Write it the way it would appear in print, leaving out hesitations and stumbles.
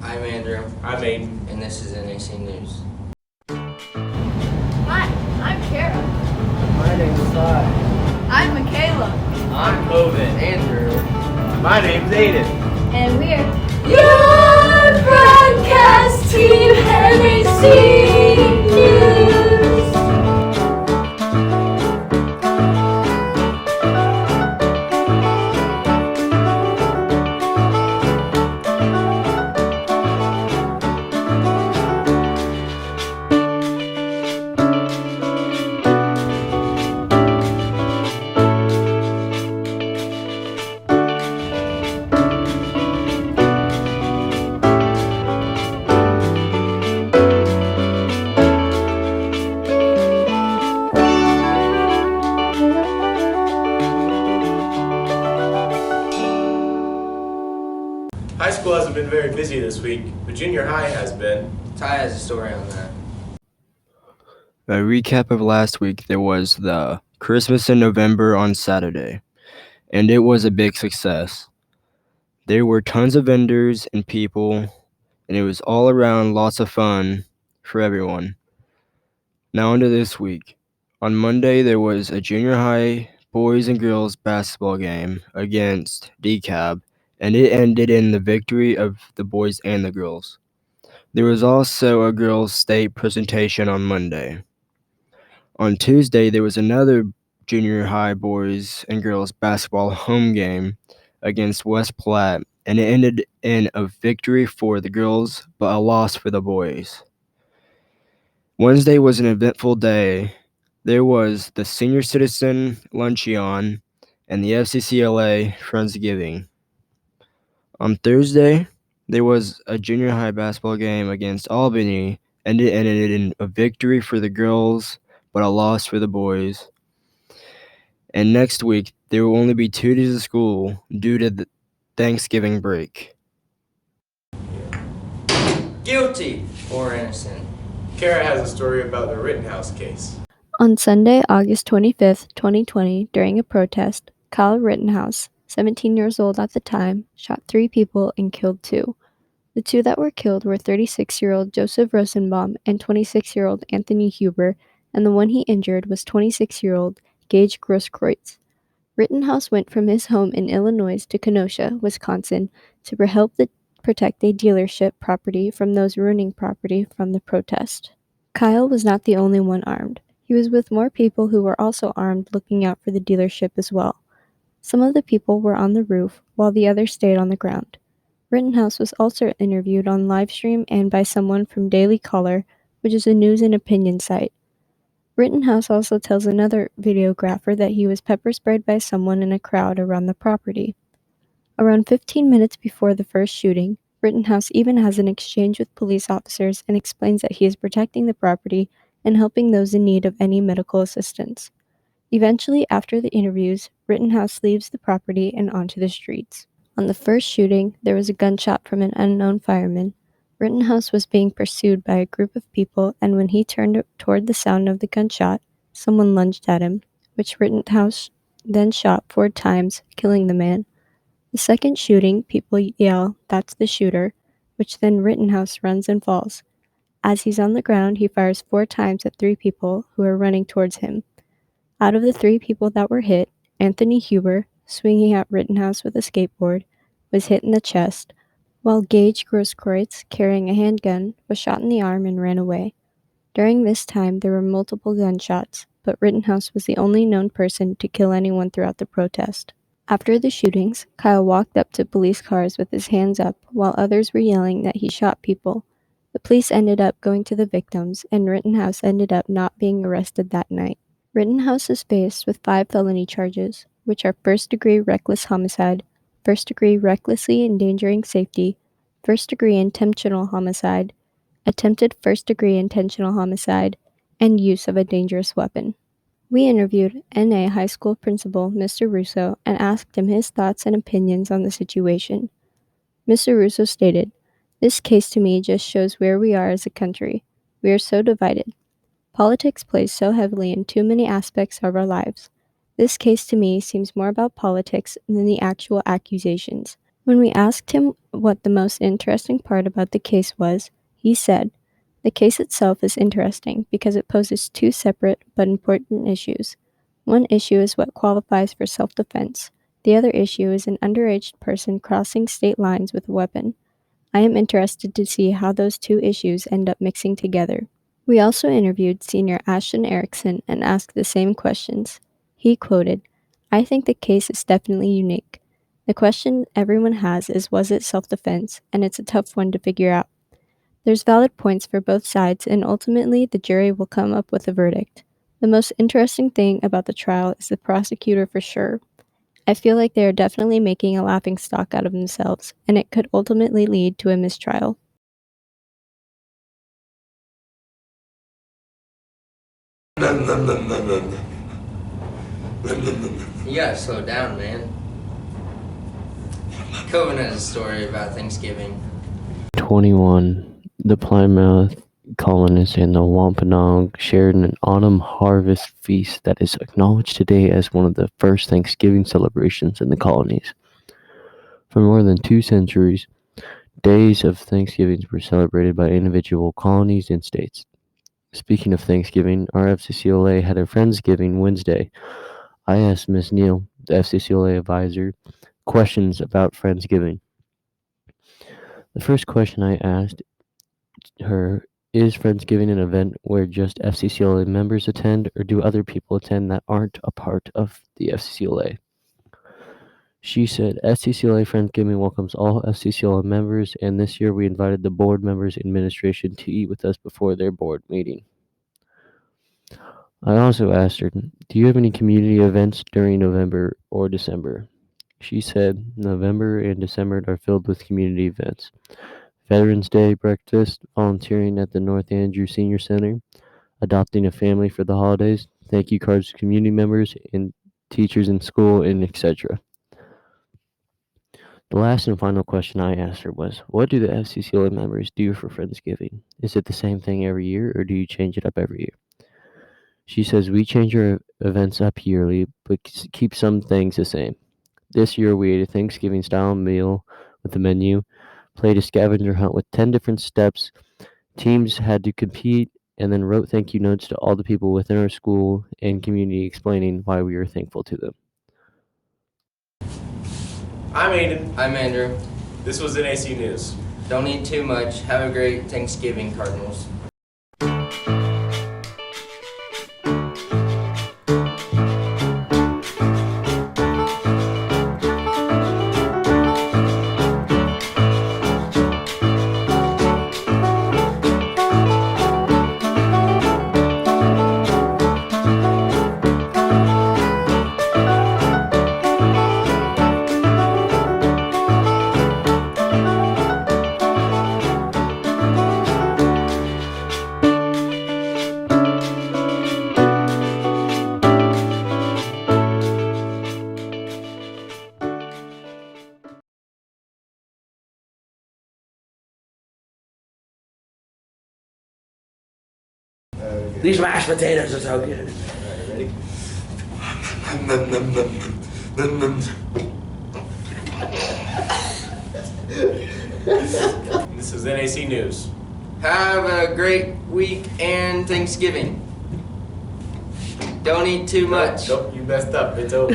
I'm Andrew. I'm Aiden. And this is NAC News. Hi, I'm Kara. My name is Sai. I'm Michaela. I'm Ovid. Andrew. My name's Aiden. And we're your broadcast team, NAC News. High school hasn't been very busy this week, but junior high has been. Ty has a story on that. A recap of last week, there was the Christmas in November on Saturday, and it was a big success. There were tons of vendors and people, and it was all around lots of fun for everyone. Now onto this week. On Monday, there was a junior high boys and girls basketball game against DCAB, and it ended in the victory of the boys and the girls. There was also a girls' state presentation on Monday. On Tuesday, there was another junior high boys and girls basketball home game against West Platte, and it ended in a victory for the girls, but a loss for the boys. Wednesday was an eventful day. There was the Senior Citizen Luncheon and the FCCLA Friendsgiving. On Thursday, there was a junior high basketball game against Albany, and it ended in a victory for the girls, but a loss for the boys. And next week, there will only be 2 days of school due to the Thanksgiving break. Guilty or innocent? Kara has a story about the Rittenhouse case. On Sunday, August 25th, 2020, during a protest, Kyle Rittenhouse, 17 years old at the time, shot 3 people and killed 2. The 2 that were killed were 36-year-old Joseph Rosenbaum and 26-year-old Anthony Huber, and the one he injured was 26-year-old Gage Grosskreutz. Rittenhouse went from his home in Illinois to Kenosha, Wisconsin, to help protect a dealership property from those ruining property from the protest. Kyle was not the only one armed. He was with more people who were also armed looking out for the dealership as well. Some of the people were on the roof, while the others stayed on the ground. Rittenhouse was also interviewed on livestream and by someone from Daily Caller, which is a news and opinion site. Rittenhouse also tells another videographer that he was pepper sprayed by someone in a crowd around the property. Around 15 minutes before the first shooting, Rittenhouse even has an exchange with police officers and explains that he is protecting the property and helping those in need of any medical assistance. Eventually, after the interviews, Rittenhouse leaves the property and onto the streets. On the first shooting, there was a gunshot from an unknown fireman. Rittenhouse was being pursued by a group of people, and when he turned toward the sound of the gunshot, someone lunged at him, which Rittenhouse then shot 4 times, killing the man. The second shooting, people yell, "That's the shooter," which then Rittenhouse runs and falls. As he's on the ground, he fires 4 times at 3 people who are running towards him. Out of the 3 people that were hit, Anthony Huber, swinging at Rittenhouse with a skateboard, was hit in the chest, while Gage Grosskreutz, carrying a handgun, was shot in the arm and ran away. During this time, there were multiple gunshots, but Rittenhouse was the only known person to kill anyone throughout the protest. After the shootings, Kyle walked up to police cars with his hands up while others were yelling that he shot people. The police ended up going to the victims, and Rittenhouse ended up not being arrested that night. Rittenhouse is faced with 5 felony charges, which are first-degree reckless homicide, first-degree recklessly endangering safety, first-degree intentional homicide, attempted first-degree intentional homicide, and use of a dangerous weapon. We interviewed NA high school principal Mr. Russo and asked him his thoughts and opinions on the situation. Mr. Russo stated, "This case to me just shows where we are as a country. We are so divided. Politics plays so heavily in too many aspects of our lives. This case to me seems more about politics than the actual accusations. When we asked him what the most interesting part about the case was, he said, "The case itself is interesting because it poses two separate but important issues. One issue is what qualifies for self-defense. The other issue is an underage person crossing state lines with a weapon. I am interested to see how those two issues end up mixing together." We also interviewed Senior Ashton Erickson and asked the same questions. He quoted, "I think the case is definitely unique. The question everyone has is, was it self-defense? And it's a tough one to figure out. There's valid points for both sides, and ultimately the jury will come up with a verdict. The most interesting thing about the trial is the prosecutor for sure. I feel like they are definitely making a laughingstock out of themselves, and it could ultimately lead to a mistrial." You gotta slow down, man. Coven has a story about Thanksgiving. 21. The Plymouth colonists and the Wampanoag shared an autumn harvest feast that is acknowledged today as one of the first Thanksgiving celebrations in the colonies. For more than 2 centuries, days of Thanksgiving were celebrated by individual colonies and states. Speaking of Thanksgiving, our FCCLA had a Friendsgiving Wednesday. I asked Miss Neal, the FCCLA advisor, questions about Friendsgiving. The first question I asked her, is Friendsgiving an event where just FCCLA members attend, or do other people attend that aren't a part of the FCCLA? She said, FCCLA Friendsgiving welcomes all FCCLA members, and this year we invited the board members and administration to eat with us before their board meeting. I also asked her, do you have any community events during November or December? She said, November and December are filled with community events. Veterans Day breakfast, volunteering at the North Andrew Senior Center, adopting a family for the holidays, thank you cards to community members and teachers in school, and etc. The last and final question I asked her was, what do the FCCLA members do for Friendsgiving? Is it the same thing every year, or do you change it up every year? She says, we change our events up yearly, but keep some things the same. This year we ate a Thanksgiving-style meal with a menu, played a scavenger hunt with 10 different steps. Teams had to compete and then wrote thank you notes to all the people within our school and community explaining why we were thankful to them. I'm Aiden. I'm Andrew. This was NAC News. Don't eat too much. Have a great Thanksgiving, Cardinals. These mashed potatoes are so good. Ready? This is NAC News. Have a great week and Thanksgiving. Don't eat too much. Nope, you messed up. It's over.